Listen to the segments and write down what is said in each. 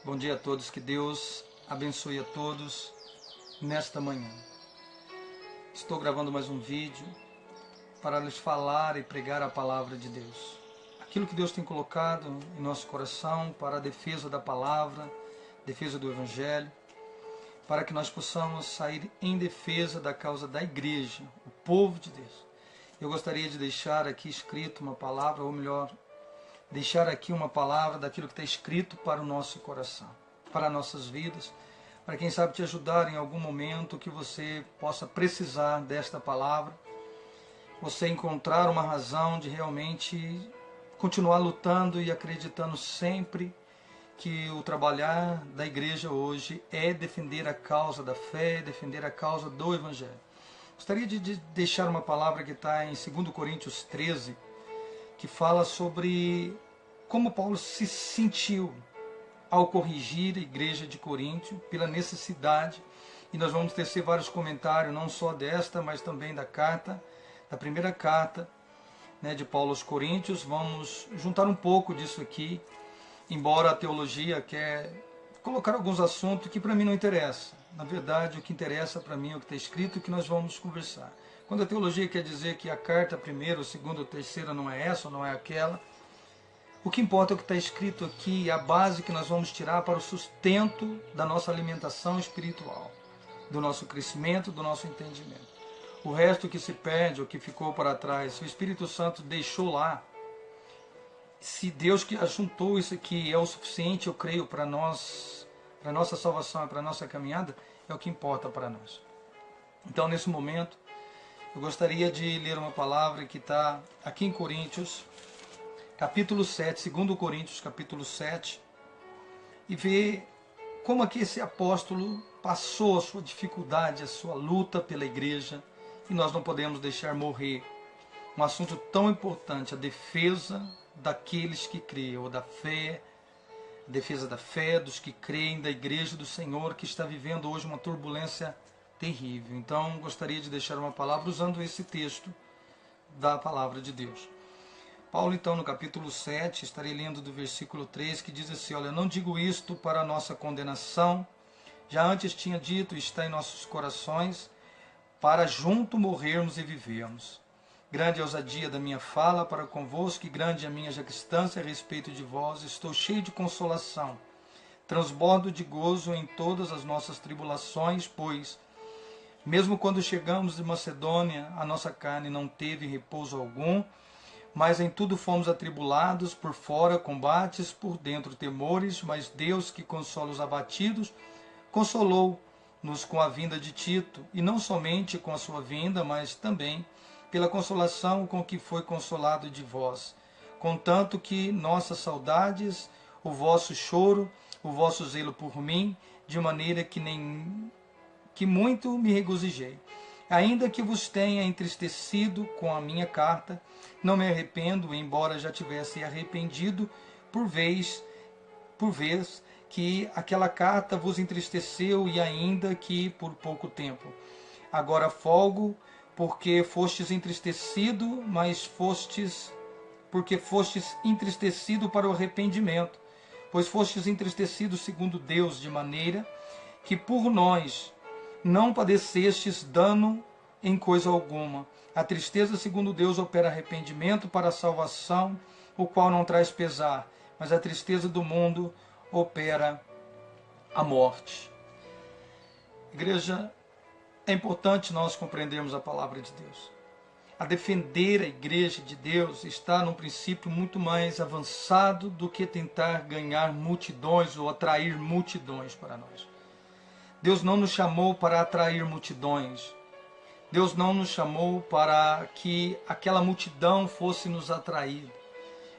Bom dia a todos, que Deus abençoe a todos nesta manhã. Estou gravando mais um vídeo para lhes falar e pregar a palavra de Deus. Aquilo que Deus tem colocado em nosso coração para a defesa da palavra, defesa do Evangelho, para que nós possamos sair em defesa da causa da igreja, o povo de Deus. Eu gostaria de deixar aqui escrito uma palavra, ou melhor, deixar aqui uma palavra daquilo que está escrito para o nosso coração, para nossas vidas, para quem sabe te ajudar em algum momento que você possa precisar desta palavra, você encontrar uma razão de realmente continuar lutando e acreditando sempre que o trabalhar da igreja hoje é defender a causa da fé, defender a causa do Evangelho. Gostaria de deixar uma palavra que está em 2 Coríntios 13, que fala sobre como Paulo se sentiu ao corrigir a igreja de Coríntio pela necessidade, e nós vamos tecer vários comentários, não só desta, mas também da carta, da primeira carta, de Paulo aos Coríntios. Vamos juntar um pouco disso aqui, embora a teologia quer colocar alguns assuntos que para mim não interessam. Na verdade, o que interessa para mim é o que está escrito e o que nós vamos conversar. Quando a teologia quer dizer que a carta primeira, segunda ou terceira não é essa ou não é aquela, o que importa é o que está escrito aqui, a base que nós vamos tirar para o sustento da nossa alimentação espiritual, do nosso crescimento, do nosso entendimento. O resto que se perde, ou que ficou para trás, se o Espírito Santo deixou lá, se Deus que ajuntou isso aqui é o suficiente, eu creio, para nós, para a nossa salvação e para a nossa caminhada, é o que importa para nós. Então, nesse momento, eu gostaria de ler uma palavra que está aqui em Coríntios, capítulo 7, 2 Coríntios, capítulo 7, e ver como aqui esse apóstolo passou a sua dificuldade, a sua luta pela igreja, e nós não podemos deixar morrer um assunto tão importante, a defesa daqueles que creem, ou da fé, a defesa da fé dos que creem, da igreja do Senhor, que está vivendo hoje uma turbulência terrível. Então, gostaria de deixar uma palavra usando esse texto da palavra de Deus. Paulo, então, no capítulo 7, estarei lendo do versículo 3, que diz assim: olha, não digo isto para a nossa condenação, já antes tinha dito, está em nossos corações, para junto morrermos e vivermos. Grande é a ousadia da minha fala para convosco, e grande é a minha jactância a respeito de vós. Estou cheio de consolação, transbordo de gozo em todas as nossas tribulações, pois, mesmo quando chegamos de Macedônia, a nossa carne não teve repouso algum, mas em tudo fomos atribulados, por fora combates, por dentro temores, mas Deus, que consola os abatidos, consolou-nos com a vinda de Tito, e não somente com a sua vinda, mas também pela consolação com que foi consolado de vós, contanto que nossas saudades, o vosso choro, o vosso zelo por mim, de maneira que muito me regozijei. Ainda que vos tenha entristecido com a minha carta, não me arrependo, embora já tivesse arrependido por vez que aquela carta vos entristeceu, e ainda que por pouco tempo. Agora folgo, porque fostes entristecido, mas porque fostes entristecido para o arrependimento, pois fostes entristecido segundo Deus, de maneira que por nós não padecestes dano em coisa alguma. A tristeza segundo Deus opera arrependimento para a salvação, o qual não traz pesar, mas a tristeza do mundo opera a morte. Igreja, é importante nós compreendermos a palavra de Deus. A defender a igreja de Deus está num princípio muito mais avançado do que tentar ganhar multidões ou atrair multidões para nós. Deus não nos chamou para atrair multidões. Deus não nos chamou para que aquela multidão fosse nos atrair.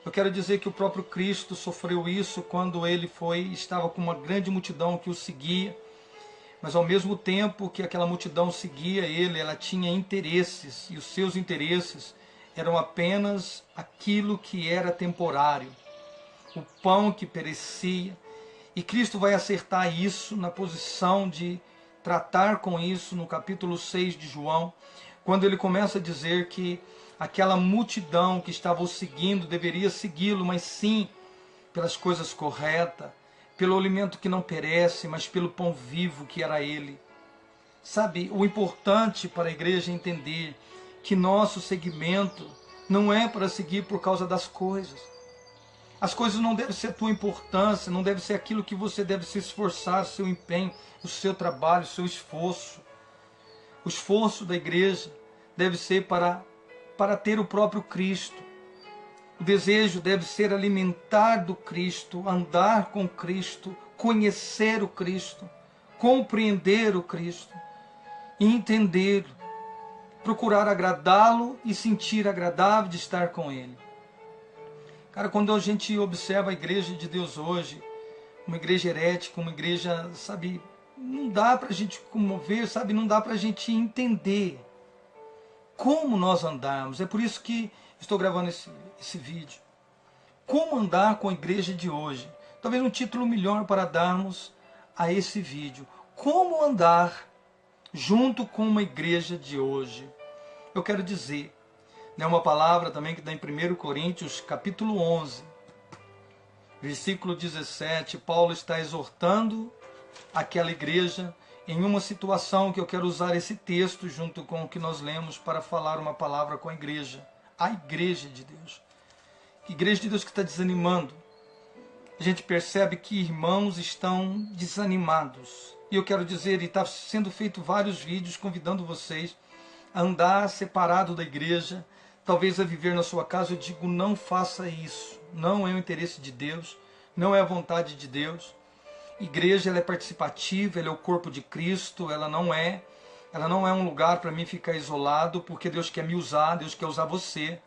Eu quero dizer que o próprio Cristo sofreu isso quando ele estava com uma grande multidão que o seguia, mas ao mesmo tempo que aquela multidão seguia ele, ela tinha interesses, e os seus interesses eram apenas aquilo que era temporário, o pão que perecia. E Cristo vai acertar isso na posição de tratar com isso no capítulo 6 de João, quando ele começa a dizer que aquela multidão que estava o seguindo deveria segui-lo, mas sim pelas coisas corretas, pelo alimento que não perece, mas pelo pão vivo que era Ele. Sabe, o importante para a igreja é entender que nosso seguimento não é para seguir por causa das coisas. As coisas não devem ser a tua importância, não deve ser aquilo que você deve se esforçar, seu empenho, o seu trabalho, o seu esforço. O esforço da igreja deve ser para ter o próprio Cristo. O desejo deve ser alimentar do Cristo, andar com Cristo, conhecer o Cristo, compreender o Cristo, entender, procurar agradá-lo e sentir agradável de estar com Ele. Cara, quando a gente observa a igreja de Deus hoje, uma igreja herética, uma igreja, sabe, não dá para a gente comover, sabe, não dá para a gente entender como nós andamos. É por isso que estou gravando esse vídeo. Como andar com a igreja de hoje? Talvez um título melhor para darmos a esse vídeo. Como andar junto com uma igreja de hoje? Eu quero dizer, é uma palavra também que está em 1 Coríntios, capítulo 11, versículo 17. Paulo está exortando aquela igreja em uma situação que eu quero usar esse texto junto com o que nós lemos para falar uma palavra com a igreja de Deus. Que igreja de Deus que está desanimando. A gente percebe que irmãos estão desanimados. E eu quero dizer, e está sendo feito vários vídeos convidando vocês a andar separado da igreja, talvez a viver na sua casa. Eu digo, não faça isso. Não é o interesse de Deus, não é a vontade de Deus. Igreja, ela é participativa, ela é o corpo de Cristo, ela não é um lugar para mim ficar isolado, porque Deus quer me usar, Deus quer usar você.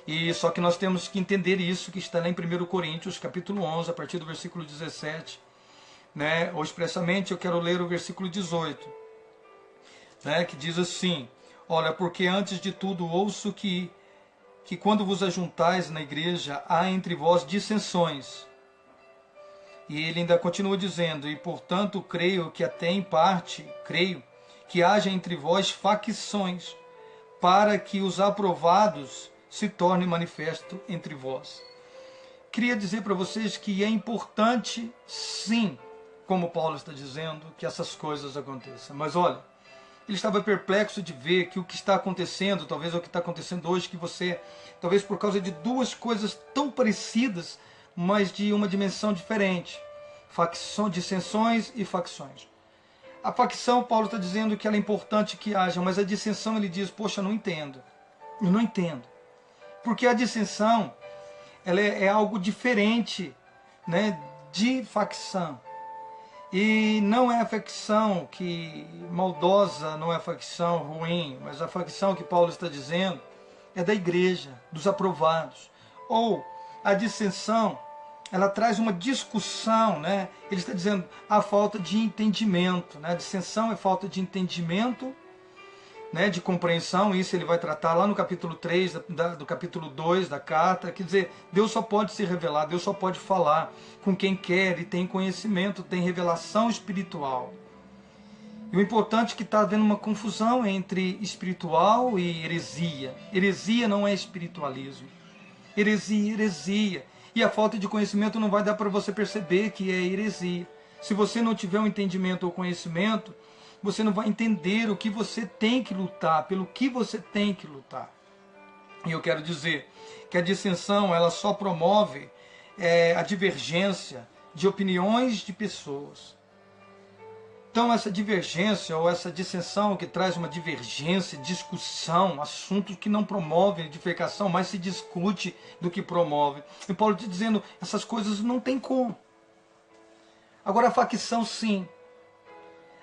E só que nós temos que entender isso que está lá em 1 Coríntios, capítulo 11, a partir do versículo 17, né? Ou expressamente eu quero ler o versículo 18, né? Que diz assim: olha, porque antes de tudo ouço que quando vos ajuntais na igreja, há entre vós dissensões. E ele ainda continua dizendo, e portanto creio que até em parte, creio que haja entre vós facções, para que os aprovados se tornem manifesto entre vós. Queria dizer para vocês que é importante, sim, como Paulo está dizendo, que essas coisas aconteçam. Mas olha, ele estava perplexo de ver que o que está acontecendo, talvez é o que está acontecendo hoje, que você, talvez por causa de duas coisas tão parecidas, mas de uma dimensão diferente. Dissensões e facções. A facção, Paulo está dizendo que ela é importante que haja, mas a dissensão ele diz, poxa, eu não entendo. Eu não entendo. Porque a dissensão ela é algo diferente, né, de facção. E não é a facção que maldosa, não é a facção ruim, mas a facção que Paulo está dizendo é da igreja, dos aprovados. Ou a dissensão, ela traz uma discussão, né? Ele está dizendo a falta de entendimento, né? A dissensão é falta de entendimento, né? De compreensão. Isso ele vai tratar lá no capítulo 3 do capítulo 2 da carta. Quer dizer, Deus só pode se revelar, Deus só pode falar com quem quer e tem conhecimento, tem revelação espiritual. E o importante é que está havendo uma confusão entre espiritual e heresia. Heresia não é espiritualismo. Heresia, heresia. E a falta de conhecimento não vai dar para você perceber que é heresia. Se você não tiver um entendimento ou conhecimento, você não vai entender o que você tem que lutar, pelo que você tem que lutar. E eu quero dizer que a dissensão ela só promove a divergência de opiniões de pessoas. Então essa divergência ou essa dissensão que traz uma divergência, discussão, assuntos que não promovem edificação, mas se discute do que promove. E Paulo está dizendo, essas coisas não tem como. Agora a facção sim.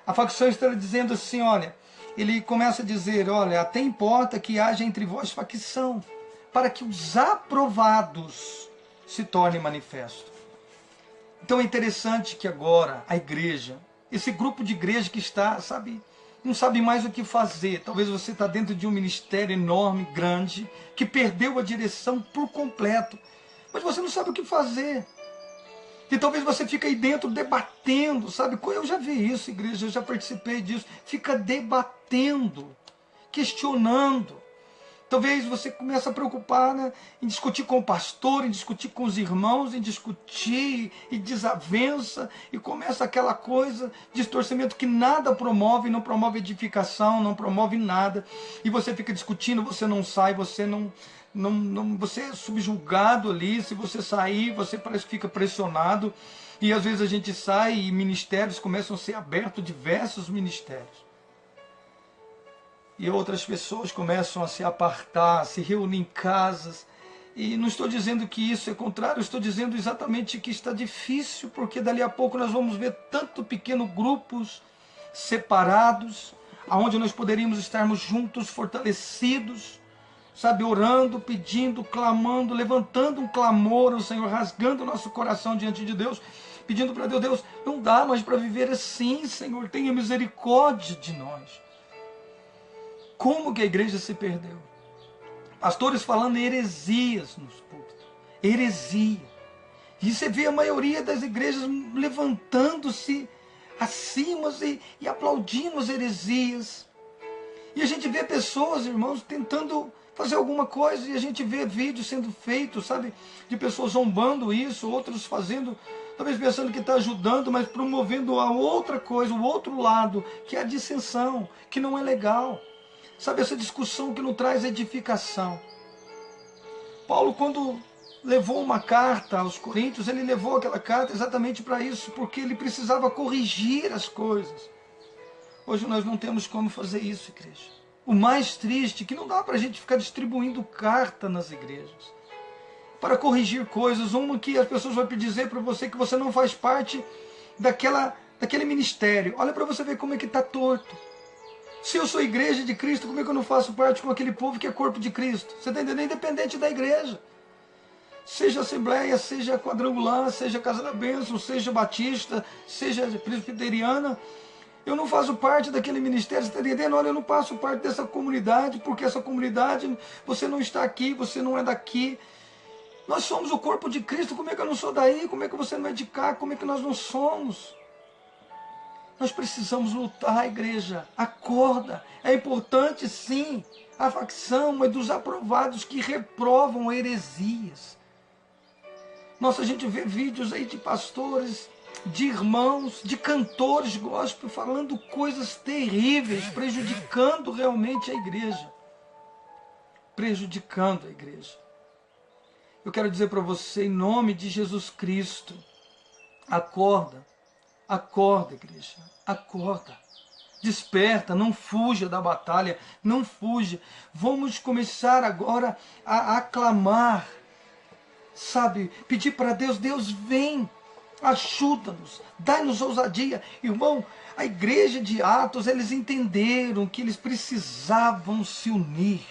A facção está dizendo assim, olha, ele começa a dizer, olha, até importa que haja entre vós facção, para que os aprovados se tornem manifestos. Então é interessante que agora a igreja, esse grupo de igreja que está, sabe, não sabe mais o que fazer. Talvez você está dentro de um ministério enorme, grande, que perdeu a direção por completo. Mas você não sabe o que fazer. E talvez você fique aí dentro debatendo, sabe? Eu já vi isso, igreja, eu já participei disso. Fica debatendo, questionando. Talvez você comece a preocupar, né, em discutir com o pastor, em discutir com os irmãos, em discutir e desavença, e começa aquela coisa, distorcimento que nada promove, não promove edificação, não promove nada, e você fica discutindo, você não sai, você você é subjugado ali. Se você sair, você parece que fica pressionado, e às vezes a gente sai e ministérios começam a ser abertos, diversos ministérios. E outras pessoas começam a se apartar, a se reunir em casas. E não estou dizendo que isso é contrário, estou dizendo exatamente que está difícil, porque dali a pouco nós vamos ver tanto pequenos grupos separados, aonde nós poderíamos estarmos juntos, fortalecidos, sabe, orando, pedindo, clamando, levantando um clamor ao Senhor, rasgando o nosso coração diante de Deus, pedindo para Deus: Deus, não dá mais para viver assim, Senhor, tenha misericórdia de nós. Como que a igreja se perdeu? Pastores falando heresias nos púlpitos. Heresia. E você vê a maioria das igrejas levantando-se acima e aplaudindo as heresias. E a gente vê pessoas, irmãos, tentando fazer alguma coisa, e a gente vê vídeos sendo feitos, sabe, de pessoas zombando isso, outros fazendo, talvez pensando que está ajudando, mas promovendo a outra coisa, o outro lado, que é a dissensão, que não é legal. Sabe, essa discussão que não traz edificação. Paulo, quando levou uma carta aos Coríntios, ele levou aquela carta exatamente para isso, porque ele precisava corrigir as coisas. Hoje nós não temos como fazer isso, igreja. O mais triste é que não dá para a gente ficar distribuindo carta nas igrejas para corrigir coisas. Uma que as pessoas vão dizer para você que você não faz parte daquele ministério. Olha para você ver como é que está torto. Se eu sou igreja de Cristo, como é que eu não faço parte com aquele povo que é corpo de Cristo? Você está entendendo? Independente da igreja. Seja Assembleia, seja Quadrangular, seja Casa da Bênção, seja Batista, seja Presbiteriana, eu não faço parte daquele ministério. Você está entendendo? Olha, eu não faço parte dessa comunidade, porque essa comunidade, você não está aqui, você não é daqui. Nós somos o corpo de Cristo. Como é que eu não sou daí? Como é que você não é de cá? Como é que nós não somos? Nós precisamos lutar, igreja. Acorda. É importante, sim, a facção é dos aprovados que reprovam heresias. Nossa, a gente vê vídeos aí de pastores, de irmãos, de cantores gospel falando coisas terríveis, prejudicando realmente a igreja. Prejudicando a igreja. Eu quero dizer para você, em nome de Jesus Cristo, acorda. Acorda, igreja, acorda, desperta, não fuja da batalha, não fuja. Vamos começar agora a aclamar, sabe, pedir para Deus: Deus, vem, ajuda-nos, dai-nos ousadia. Irmão, a igreja de Atos, eles entenderam que eles precisavam se unir.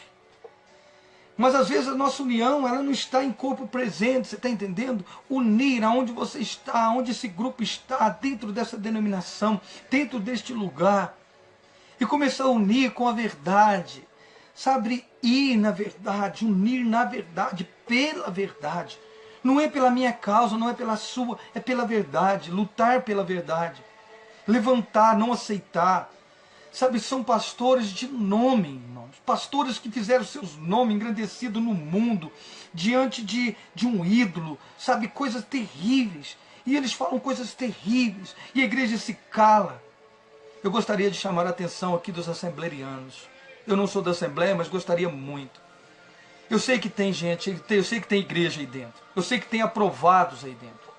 Mas às vezes a nossa união, ela não está em corpo presente, você está entendendo? Unir aonde você está, onde esse grupo está, dentro dessa denominação, dentro deste lugar. E começar a unir com a verdade. Sabe, ir na verdade, unir na verdade, pela verdade. Não é pela minha causa, não é pela sua, é pela verdade, lutar pela verdade. Levantar, não aceitar. Sabe, são pastores de nome, irmãos. Pastores que fizeram seus nomes engrandecidos no mundo, diante de um ídolo, sabe, coisas terríveis. E eles falam coisas terríveis, e a igreja se cala. Eu gostaria de chamar a atenção aqui dos assembleianos. Eu não sou da Assembleia, mas gostaria muito. Eu sei que tem gente, eu sei que tem igreja aí dentro. Eu sei que tem aprovados aí dentro.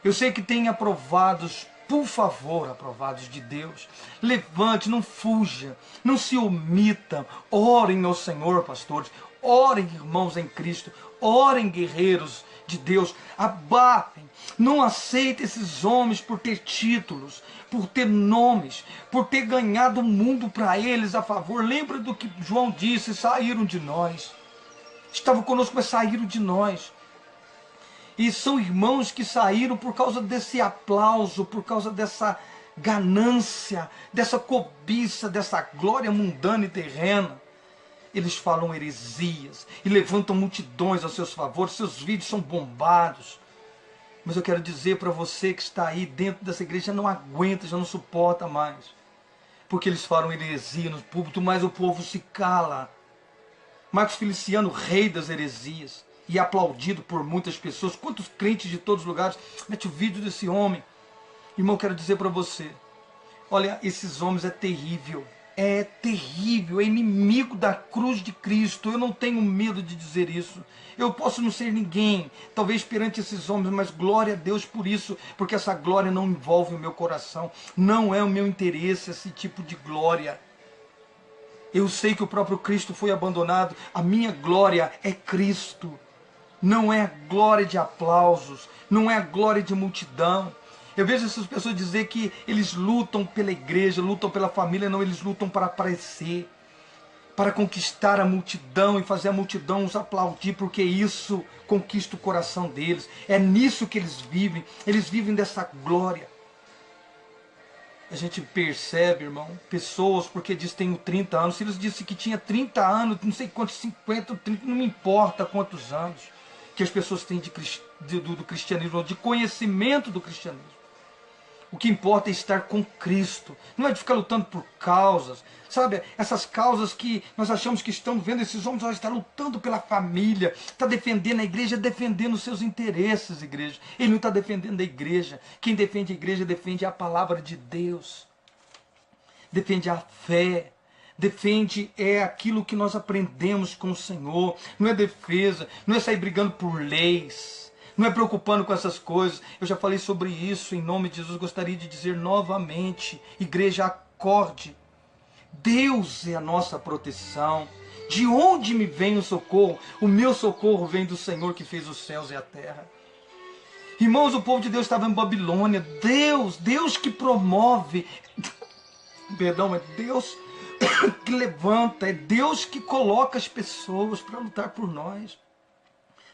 Eu sei que tem aprovados. Por favor, aprovados de Deus, levante, não fuja, não se omita, orem ao Senhor, pastores, orem, irmãos em Cristo, orem, guerreiros de Deus, abafem, não aceitem esses homens por ter títulos, por ter nomes, por ter ganhado o mundo para eles a favor. Lembra do que João disse: saíram de nós, estavam conosco, mas saíram de nós. E são irmãos que saíram por causa desse aplauso, por causa dessa ganância, dessa cobiça, dessa glória mundana e terrena. Eles falam heresias e levantam multidões a seus favores, seus vídeos são bombados. Mas eu quero dizer para você que está aí dentro dessa igreja, já não aguenta, já não suporta mais. Porque eles falam heresia no púlpito, mas o povo se cala. Marcos Feliciano, rei das heresias, e aplaudido por muitas pessoas. Quantos crentes de todos os lugares mete o vídeo desse homem. Irmão, quero dizer para você, olha, esses homens é terrível, é inimigo da cruz de Cristo. Eu não tenho medo de dizer isso. Eu posso não ser ninguém, talvez perante esses homens, mas glória a Deus por isso, porque essa glória não envolve o meu coração, não é o meu interesse esse tipo de glória. Eu sei que o próprio Cristo foi abandonado, a minha glória é Cristo. Não é a glória de aplausos, não é a glória de multidão. Eu vejo essas pessoas dizer que eles lutam pela igreja, lutam pela família. Não, eles lutam para aparecer, para conquistar a multidão e fazer a multidão os aplaudir, porque isso conquista o coração deles. É nisso que eles vivem dessa glória. A gente percebe, irmão, pessoas, porque diz que tenho 30 anos, se eles dissem que tinha 30 anos, não sei quantos, 50, 30, não me importa quantos anos que as pessoas têm do cristianismo, de conhecimento do cristianismo. O que importa é estar com Cristo. Não é de ficar lutando por causas. Sabe, essas causas que nós achamos que estamos vendo, esses homens estão lutando pela família, está defendendo a igreja, defendendo os seus interesses, igreja. Ele não está defendendo a igreja. Quem defende a igreja defende a palavra de Deus. Defende a fé. Defende aquilo que nós aprendemos com o Senhor. Não é defesa, não é sair brigando por leis, não é preocupando com essas coisas. Eu já falei sobre isso, em nome de Jesus. Gostaria de dizer novamente, igreja, acorde. Deus é a nossa proteção. De onde me vem o socorro? O meu socorro vem do Senhor que fez os céus e a terra. Irmãos, o povo de Deus estava em Babilônia. Deus que promove, perdão, é Deus que levanta, é Deus que coloca as pessoas para lutar por nós.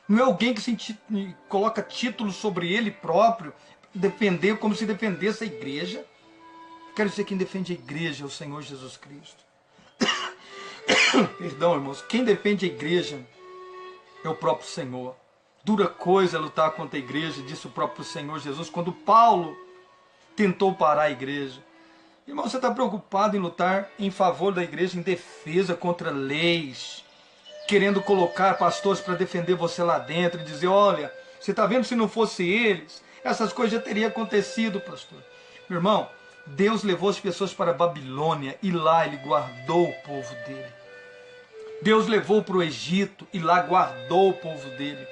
Não é alguém que coloca títulos sobre ele próprio, defender como se defendesse a igreja. Quero dizer, quem defende a igreja é o Senhor Jesus Cristo. Perdão, irmãos, quem defende a igreja é o próprio Senhor. Dura coisa é lutar contra a igreja, disse o próprio Senhor Jesus, quando Paulo tentou parar a igreja. Irmão, você está preocupado em lutar em favor da igreja, em defesa contra leis, querendo colocar pastores para defender você lá dentro e dizer, olha, você está vendo, se não fosse eles, essas coisas já teriam acontecido, pastor. Meu irmão, Deus levou as pessoas para a Babilônia e lá Ele guardou o povo dele. Deus levou para o Egito e lá guardou o povo dele.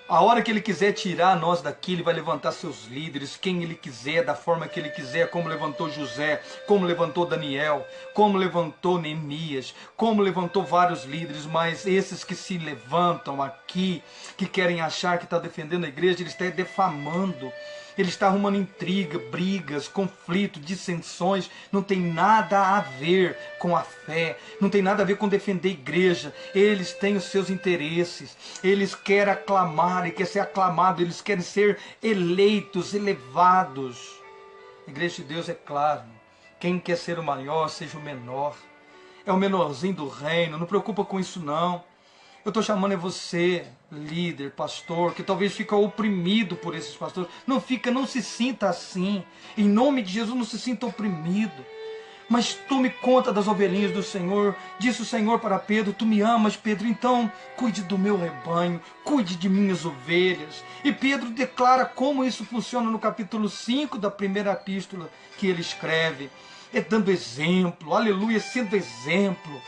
A hora que Ele quiser tirar nós daqui, Ele vai levantar seus líderes, quem Ele quiser, da forma que Ele quiser, como levantou José, como levantou Daniel, como levantou Neemias, como levantou vários líderes, mas esses que se levantam aqui, que querem achar que está defendendo a igreja, Ele está defamando. Ele está arrumando intriga, brigas, conflito, dissensões. Não tem nada a ver com a fé. Não tem nada a ver com defender a igreja. Eles têm os seus interesses. Eles querem aclamar e querem ser aclamados. Eles querem ser eleitos, elevados. A igreja de Deus é claro. Quem quer ser o maior, seja o menor. É o menorzinho do reino. Não preocupa com isso não. Eu estou chamando é você, líder, pastor, que talvez fica oprimido por esses pastores. Não fica, não se sinta assim. Em nome de Jesus, não se sinta oprimido. Mas tome conta das ovelhinhas do Senhor. Disse o Senhor para Pedro, tu me amas, Pedro, então cuide do meu rebanho, cuide de minhas ovelhas. E Pedro declara como isso funciona no capítulo 5 da primeira epístola que ele escreve. É dando exemplo, aleluia, sendo exemplo.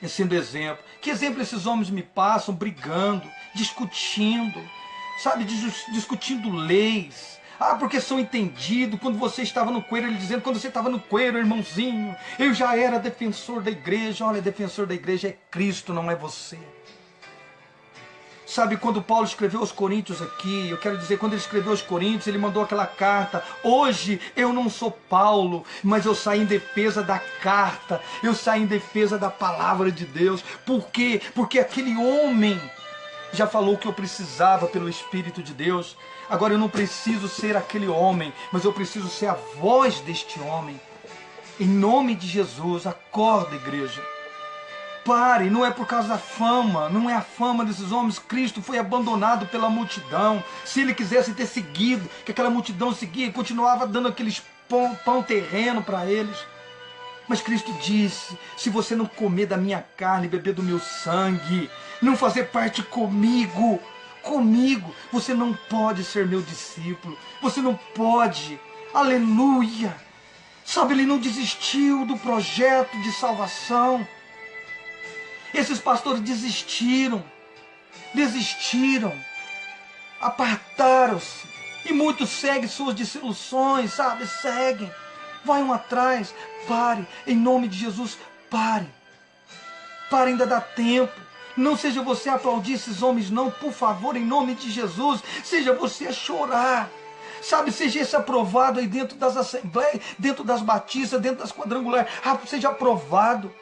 Sendo exemplo. Que exemplo esses homens me passam? Brigando, discutindo, sabe, discutindo leis. Ah, porque são entendidos. Quando você estava no coeiro, ele dizendo, quando você estava no coeiro, irmãozinho, eu já era defensor da igreja. Olha, defensor da igreja é Cristo, não é você. Sabe, quando Paulo escreveu aos Coríntios aqui, eu quero dizer, quando ele escreveu aos Coríntios, ele mandou aquela carta. Hoje eu não sou Paulo, mas eu saí em defesa da carta, eu saí em defesa da palavra de Deus. Por quê? Porque aquele homem já falou que eu precisava pelo Espírito de Deus. Agora eu não preciso ser aquele homem, mas eu preciso ser a voz deste homem. Em nome de Jesus, acorda, igreja. Pare, não é por causa da fama, não é a fama desses homens. Cristo foi abandonado pela multidão. Se ele quisesse ter seguido, que aquela multidão seguia, continuava dando aqueles pão terreno para eles. Mas Cristo disse, se você não comer da minha carne, beber do meu sangue, não fazer parte comigo, você não pode ser meu discípulo, você não pode, aleluia. Sabe, ele não desistiu do projeto de salvação. Esses pastores desistiram, apartaram-se, e muitos seguem suas desilusões, sabe, seguem, vai atrás. Pare, em nome de Jesus, pare, ainda dá tempo. Não seja você aplaudir esses homens, não, por favor, em nome de Jesus. Seja você a chorar, sabe, seja esse aprovado aí dentro das assembleias, dentro das batistas, dentro das quadrangulares. Seja aprovado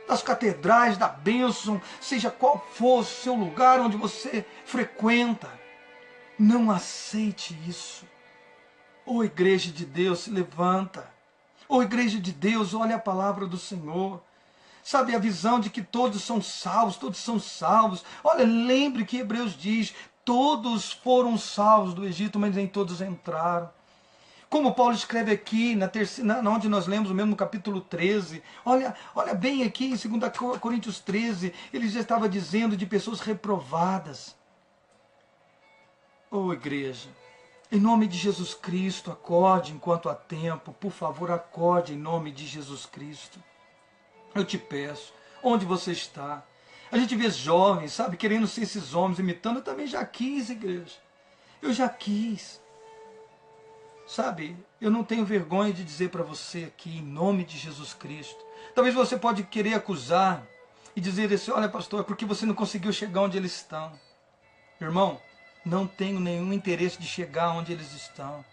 das catedrais, da bênção, seja qual for o seu lugar onde você frequenta. Não aceite isso. Ô igreja de Deus, se levanta. Ô igreja de Deus, olha a palavra do Senhor. Sabe, a visão de que todos são salvos. Olha, lembre que Hebreus diz, todos foram salvos do Egito, mas nem todos entraram. Como Paulo escreve aqui, onde nós lemos o mesmo capítulo 13. Olha bem aqui em 2 Coríntios 13, ele já estava dizendo de pessoas reprovadas. Ô igreja, em nome de Jesus Cristo, acorde enquanto há tempo. Por favor, acorde em nome de Jesus Cristo. Eu te peço, onde você está? A gente vê jovens, sabe, querendo ser esses homens, imitando. Eu também já quis, igreja. Eu já quis. Sabe, eu não tenho vergonha de dizer para você aqui, em nome de Jesus Cristo. Talvez você pode querer acusar e dizer assim, olha pastor, é porque você não conseguiu chegar onde eles estão. Irmão, não tenho nenhum interesse de chegar onde eles estão.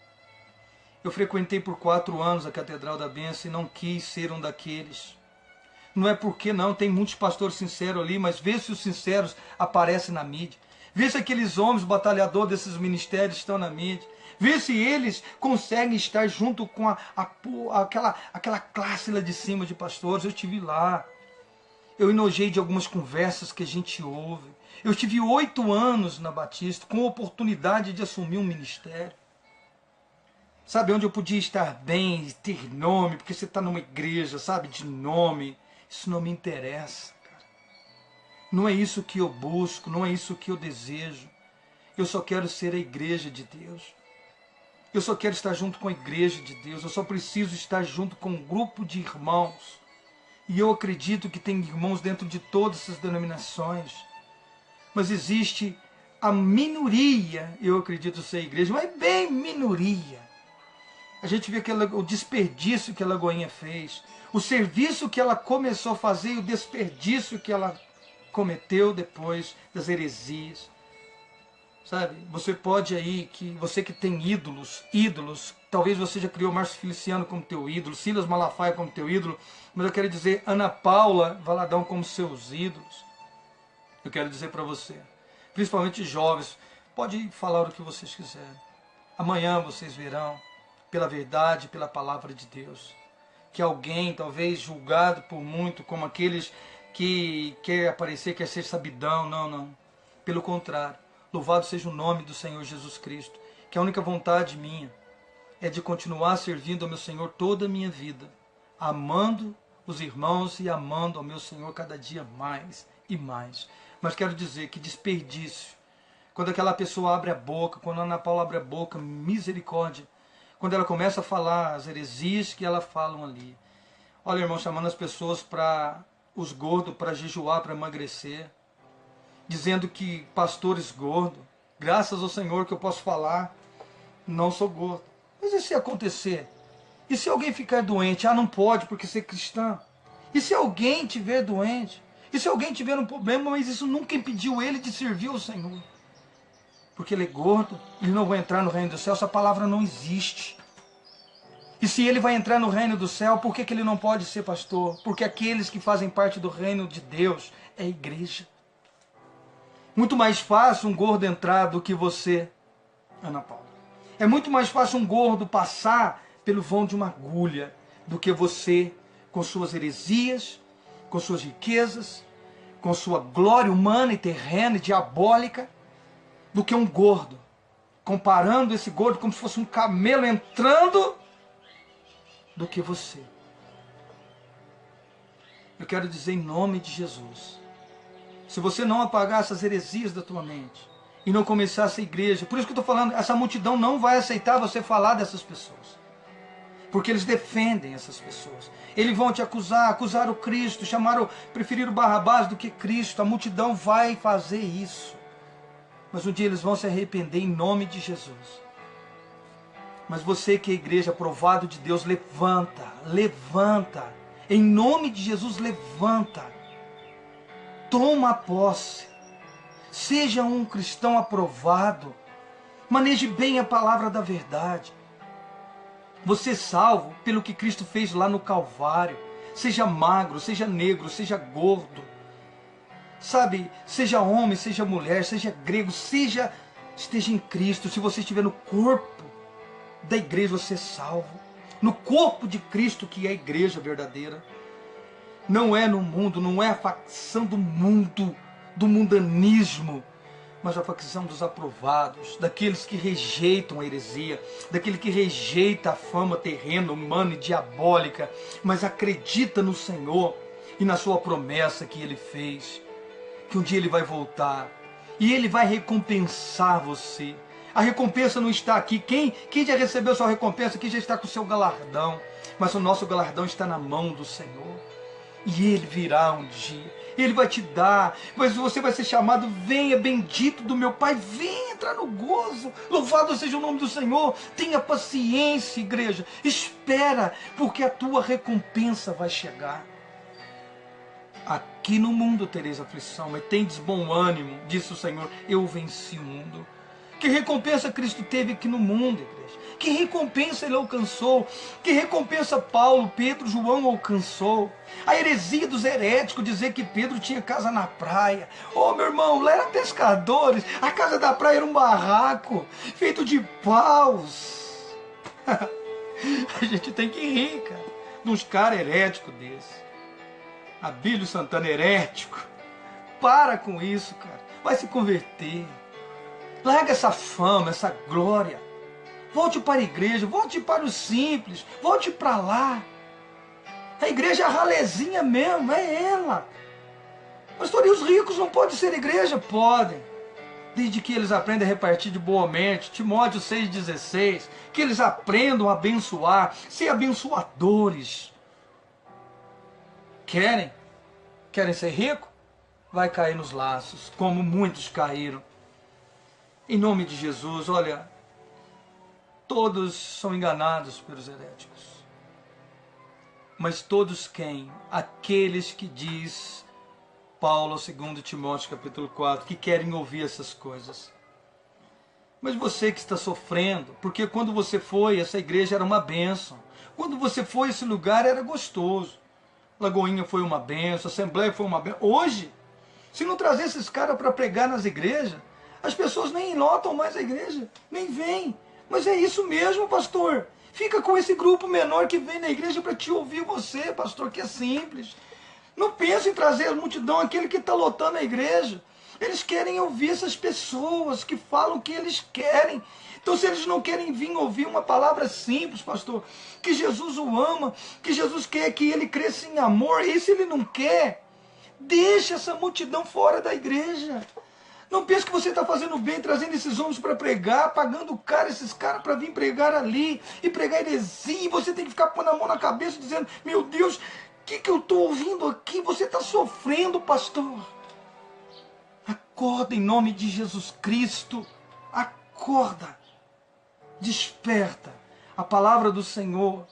Eu frequentei por 4 anos a Catedral da Bênção e não quis ser um daqueles. Não é porque não, tem muitos pastores sinceros ali, mas vê se os sinceros aparecem na mídia. Vê se aqueles homens batalhadores desses ministérios estão na mídia. Vê se eles conseguem estar junto com aquela classe lá de cima de pastores. Eu estive lá. Eu enojei de algumas conversas que a gente ouve. Eu tive 8 anos na Batista, com oportunidade de assumir um ministério. Sabe, onde eu podia estar bem, ter nome, porque você está numa igreja, sabe, de nome. Isso não me interessa, cara. Não é isso que eu busco, não é isso que eu desejo. Eu só quero ser a igreja de Deus. Eu só quero estar junto com a igreja de Deus. Eu só preciso estar junto com um grupo de irmãos. E eu acredito que tem irmãos dentro de todas essas denominações. Mas existe a minoria, eu acredito ser igreja, mas bem minoria. A gente vê o desperdício que a Lagoinha fez, o serviço que ela começou a fazer e o desperdício que ela cometeu depois das heresias. Sabe, você pode aí, você que tem ídolos, talvez você já criou Márcio Feliciano como teu ídolo, Silas Malafaia como teu ídolo, mas eu quero dizer Ana Paula Valadão como seus ídolos. Eu quero dizer para você, principalmente jovens, pode falar o que vocês quiserem. Amanhã vocês verão, pela verdade, pela palavra de Deus, que alguém, talvez julgado por muito, como aqueles que quer aparecer, quer ser sabidão, não. Pelo contrário, louvado seja o nome do Senhor Jesus Cristo, que a única vontade minha é de continuar servindo ao meu Senhor toda a minha vida, amando os irmãos e amando ao meu Senhor cada dia mais e mais. Mas quero dizer que desperdício, quando aquela pessoa abre a boca, quando a Ana Paula abre a boca, misericórdia, quando ela começa a falar as heresias que ela falam ali. Olha, irmão, chamando as pessoas para os gordos, para jejuar, para emagrecer, dizendo que pastores gordos, graças ao Senhor que eu posso falar, não sou gordo. Mas e se acontecer? E se alguém ficar doente? Não pode porque ser cristã. E se alguém tiver doente? E se alguém tiver um problema, mas isso nunca impediu ele de servir ao Senhor? Porque ele é gordo, ele não vai entrar no reino do céu, essa palavra não existe. E se ele vai entrar no reino do céu, por que ele não pode ser pastor? Porque aqueles que fazem parte do reino de Deus é a igreja. Muito mais fácil um gordo entrar do que você, Ana Paula. É muito mais fácil um gordo passar pelo vão de uma agulha do que você, com suas heresias, com suas riquezas, com sua glória humana e terrena e diabólica, do que um gordo, comparando esse gordo como se fosse um camelo entrando, do que você. Eu quero dizer em nome de Jesus, se você não apagar essas heresias da tua mente e não começar essa igreja, por isso que eu estou falando, essa multidão não vai aceitar você falar dessas pessoas, porque eles defendem essas pessoas. Eles vão te acusar o Cristo, preferir o Barrabás do que Cristo. A multidão vai fazer isso, mas um dia eles vão se arrepender em nome de Jesus. Mas você que é igreja, aprovado de Deus, levanta, levanta, em nome de Jesus, levanta, toma posse, seja um cristão aprovado, maneje bem a palavra da verdade. Você é salvo pelo que Cristo fez lá no Calvário, seja magro, seja negro, seja gordo, sabe, seja homem, seja mulher, seja grego, esteja em Cristo. Se você estiver no corpo da igreja, você é salvo. No corpo de Cristo, que é a igreja verdadeira. Não é no mundo, não é a facção do mundo, do mundanismo, mas a facção dos aprovados, daqueles que rejeitam a heresia, daquele que rejeita a fama terrena, humana e diabólica, mas acredita no Senhor e na sua promessa que Ele fez, que um dia Ele vai voltar e Ele vai recompensar você. A recompensa não está aqui. Quem já recebeu sua recompensa, quem já está com o seu galardão, mas o nosso galardão está na mão do Senhor. E Ele virá um dia, Ele vai te dar, mas você vai ser chamado, venha bendito do meu Pai, venha entrar no gozo, louvado seja o nome do Senhor. Tenha paciência, igreja, espera, porque a tua recompensa vai chegar. Aqui no mundo tereis aflição, mas tendes bom ânimo, disse o Senhor, eu venci o mundo. Que recompensa Cristo teve aqui no mundo, igreja? Que recompensa Ele alcançou? Que recompensa Paulo, Pedro, João alcançou? A heresia dos heréticos, dizer que Pedro tinha casa na praia. Oh, meu irmão, lá eram pescadores. A casa da praia era um barraco feito de paus. A gente tem que rir, cara, de uns caras heréticos desses. Abílio Santana herético. Para com isso, cara. Vai se converter. Larga essa fama, essa glória. Volte para a igreja, volte para o simples, volte para lá. A igreja é a ralezinha mesmo, é ela. Pastor, e os ricos não podem ser igreja? Podem. Desde que eles aprendam a repartir de boa mente. Timóteo 6,16. Que eles aprendam a abençoar, ser abençoadores. Querem ser ricos? Vai cair nos laços, como muitos caíram. Em nome de Jesus, olha, todos são enganados pelos heréticos. Mas todos quem? Aqueles que diz Paulo, 2 Timóteo capítulo 4, que querem ouvir essas coisas. Mas você que está sofrendo, porque quando você foi, essa igreja era uma bênção. Quando você foi, esse lugar era gostoso. Lagoinha foi uma bênção, Assembleia foi uma bênção. Hoje, se não trazer esses caras para pregar nas igrejas, as pessoas nem lotam mais a igreja, nem vêm. Mas é isso mesmo, pastor. Fica com esse grupo menor que vem na igreja para te ouvir você, pastor, que é simples. Não pense em trazer a multidão, aquele que está lotando a igreja. Eles querem ouvir essas pessoas que falam o que eles querem. Então, se eles não querem vir ouvir uma palavra simples, pastor, que Jesus o ama, que Jesus quer que ele cresça em amor, e se ele não quer, deixa essa multidão fora da igreja. Não pense que você está fazendo bem, trazendo esses homens para pregar, pagando caro esses caras para vir pregar ali, e pregar heresia, e você tem que ficar pondo a mão na cabeça, dizendo, meu Deus, o que eu estou ouvindo aqui? Você está sofrendo, pastor. Acorda em nome de Jesus Cristo, acorda, desperta. A palavra do Senhor,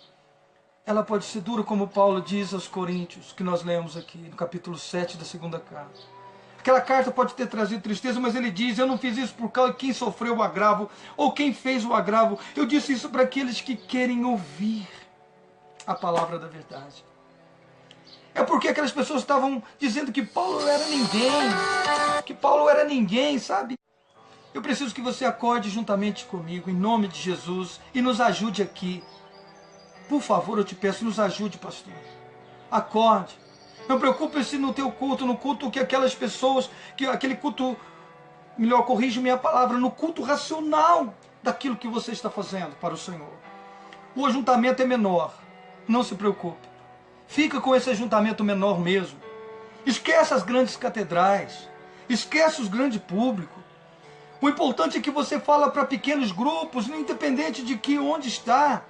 ela pode ser dura, como Paulo diz aos Coríntios, que nós lemos aqui, no capítulo 7 da segunda carta. Aquela carta pode ter trazido tristeza, mas ele diz, eu não fiz isso por causa de quem sofreu o agravo, ou quem fez o agravo. Eu disse isso para aqueles que querem ouvir a palavra da verdade. É porque aquelas pessoas estavam dizendo que Paulo era ninguém, sabe? Eu preciso que você acorde juntamente comigo, em nome de Jesus, e nos ajude aqui. Por favor, eu te peço, nos ajude, pastor. Acorde. Não preocupe-se no teu culto, no culto que aquelas pessoas, que aquele culto, melhor, corrija minha palavra, no culto racional daquilo que você está fazendo para o Senhor. O ajuntamento é menor, não se preocupe. Fica com esse ajuntamento menor mesmo. Esquece as grandes catedrais. Esquece os grandes públicos. O importante é que você fala para pequenos grupos, independente de que onde está.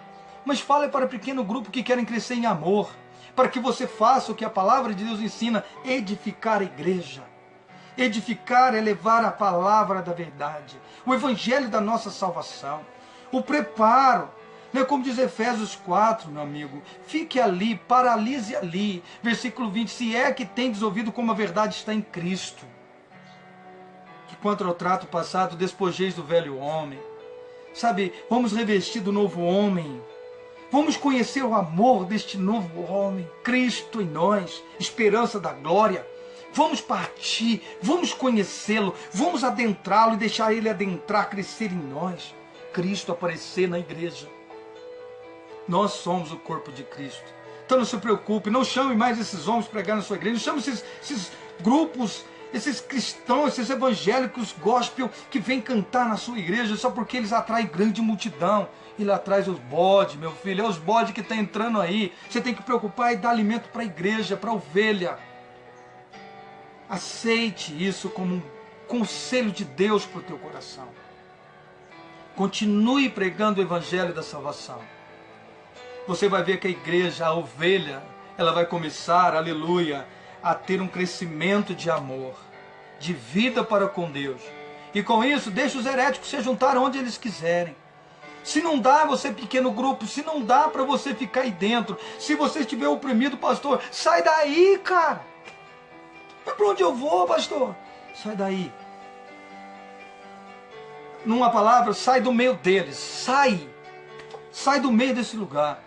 Mas fale para pequeno grupo que querem crescer em amor. Para que você faça o que a palavra de Deus ensina, edificar a igreja. Edificar é levar a palavra da verdade. O evangelho da nossa salvação. O preparo. Como diz Efésios 4, meu amigo, fique ali, paralise ali. Versículo 20, se é que tendes ouvido como a verdade está em Cristo. Que quanto ao trato passado, despojeis do velho homem. Sabe, vamos revestir do novo homem. Vamos conhecer o amor deste novo homem, Cristo em nós, esperança da glória. Vamos partir, vamos conhecê-lo, vamos adentrá-lo e deixar ele adentrar, crescer em nós. Cristo aparecer na igreja. Nós somos o corpo de Cristo. Então não se preocupe, não chame mais esses homens para pregar na sua igreja, não chame esses grupos, esses cristãos, esses evangélicos gospel que vêm cantar na sua igreja só porque eles atraem grande multidão. Ele atrai os bodes, meu filho, é os bodes que estão entrando aí. Você tem que preocupar e dar alimento para a igreja, para a ovelha. Aceite isso como um conselho de Deus para o teu coração. Continue pregando o evangelho da salvação. Você vai ver que a igreja, a ovelha, ela vai começar, aleluia, a ter um crescimento de amor, de vida para com Deus. E com isso, deixa os heréticos se juntar onde eles quiserem. Se não dá você pequeno grupo, se não dá para você ficar aí dentro, se você estiver oprimido, pastor, sai daí, cara. Mas para onde eu vou, pastor? Sai daí. Numa palavra, sai do meio deles. Sai do meio desse lugar.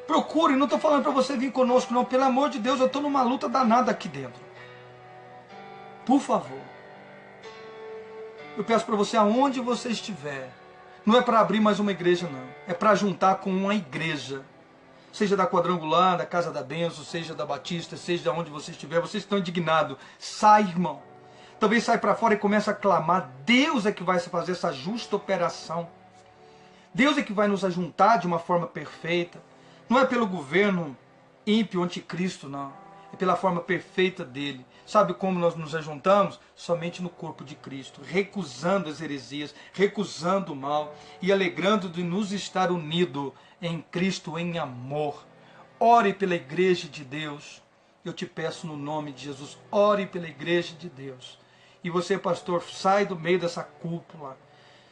Procure, não estou falando para você vir conosco, não. Pelo amor de Deus, eu estou numa luta danada aqui dentro. Por favor. Eu peço para você, aonde você estiver, não é para abrir mais uma igreja, não. É para juntar com uma igreja. Seja da Quadrangular, da Casa da Benção, seja da Batista, seja de onde você estiver, vocês estão indignados. Sai, irmão. Talvez sai para fora e comece a clamar. Deus é que vai fazer essa justa operação. Deus é que vai nos ajuntar de uma forma perfeita. Não é pelo governo ímpio, anticristo, não. É pela forma perfeita dele. Sabe como nós nos ajuntamos? Somente no corpo de Cristo, recusando as heresias, recusando o mal e alegrando de nos estar unidos em Cristo em amor. Ore pela igreja de Deus. Eu te peço no nome de Jesus, ore pela igreja de Deus. E você, pastor, sai do meio dessa cúpula.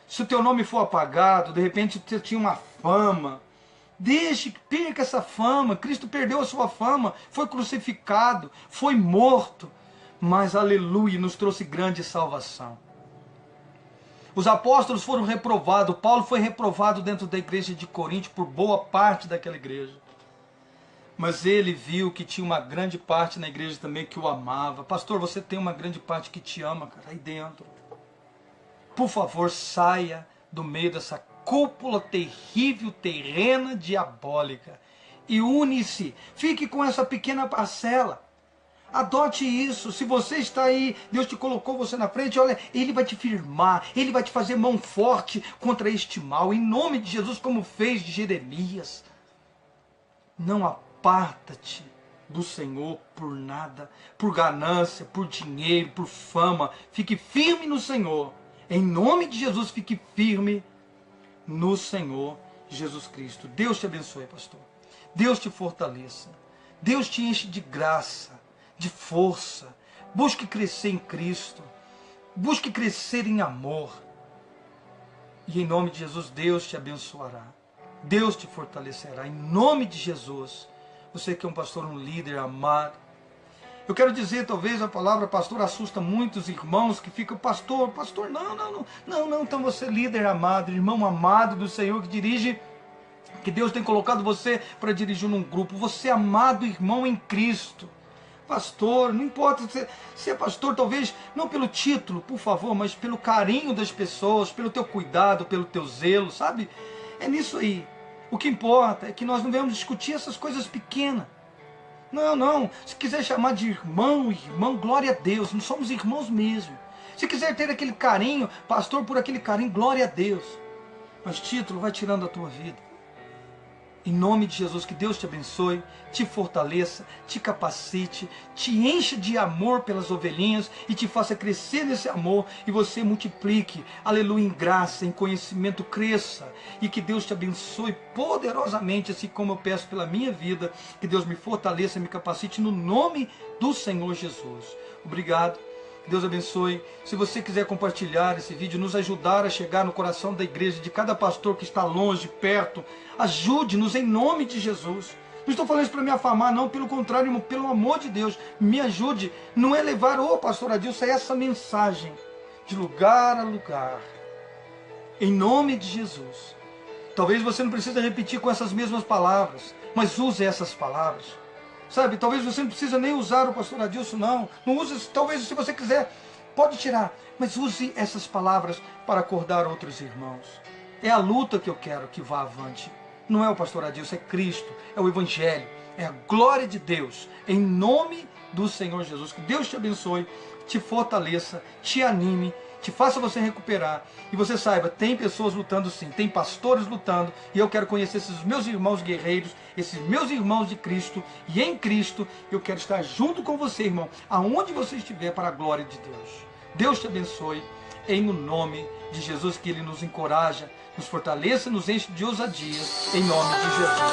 Se o teu nome for apagado, de repente você tinha uma fama, deixe que perca essa fama. Cristo perdeu a sua fama, foi crucificado, foi morto, mas aleluia, nos trouxe grande salvação. Os apóstolos foram reprovados, Paulo foi reprovado dentro da igreja de Corinto por boa parte daquela igreja. Mas ele viu que tinha uma grande parte na igreja também que o amava. Pastor, você tem uma grande parte que te ama, cara, aí dentro. Por favor, saia do meio dessa cúpula terrível, terrena, diabólica. E une-se. Fique com essa pequena parcela. Adote isso. Se você está aí, Deus te colocou você na frente, olha, Ele vai te firmar. Ele vai te fazer mão forte contra este mal. Em nome de Jesus, como fez de Jeremias. Não aparta-te do Senhor por nada, por ganância, por dinheiro, por fama. Fique firme no Senhor. Em nome de Jesus, fique firme no Senhor Jesus Cristo. Deus te abençoe, pastor. Deus te fortaleça. Deus te enche de graça, de força. Busque crescer em Cristo. Busque crescer em amor. E em nome de Jesus, Deus te abençoará. Deus te fortalecerá. Em nome de Jesus. Você que é um pastor, um líder amado. Eu quero dizer, talvez a palavra pastor assusta muitos irmãos que ficam, pastor, não. Então você, líder amado, irmão amado do Senhor, que dirige, que Deus tem colocado você para dirigir num grupo. Você, amado irmão em Cristo. Pastor, não importa se é pastor, talvez não pelo título, por favor, mas pelo carinho das pessoas, pelo teu cuidado, pelo teu zelo, sabe? É nisso aí. O que importa é que nós não devemos discutir essas coisas pequenas. Não. Se quiser chamar de irmão, glória a Deus. Não somos irmãos mesmo. Se quiser ter aquele carinho, pastor, por aquele carinho, glória a Deus. Mas título vai tirando a tua vida. Em nome de Jesus, que Deus te abençoe, te fortaleça, te capacite, te encha de amor pelas ovelhinhas e te faça crescer nesse amor e você multiplique, aleluia, em graça, em conhecimento, cresça. E que Deus te abençoe poderosamente, assim como eu peço pela minha vida, que Deus me fortaleça, me capacite no nome do Senhor Jesus. Obrigado. Deus abençoe. Se você quiser compartilhar esse vídeo, nos ajudar a chegar no coração da igreja, de cada pastor que está longe, perto, ajude-nos em nome de Jesus. Não estou falando isso para me afamar, não, pelo contrário, irmão, pelo amor de Deus, me ajude. Não é levar, pastor Adilson, é essa mensagem de lugar a lugar, em nome de Jesus. Talvez você não precise repetir com essas mesmas palavras, mas use essas palavras. Sabe, talvez você não precisa nem usar o pastor Adilson, não. Não use, talvez se você quiser, pode tirar. Mas use essas palavras para acordar outros irmãos. É a luta que eu quero que vá avante. Não é o pastor Adilson, é Cristo, é o Evangelho, é a glória de Deus. Em nome do Senhor Jesus. Que Deus te abençoe, te fortaleça, te anime, te faça você recuperar. E você saiba, tem pessoas lutando sim, tem pastores lutando. E eu quero conhecer esses meus irmãos guerreiros, esses meus irmãos de Cristo. E em Cristo eu quero estar junto com você, irmão, aonde você estiver, para a glória de Deus. Deus te abençoe, em o nome de Jesus, que Ele nos encoraja, nos fortaleça, nos enche de ousadia, em nome de Jesus.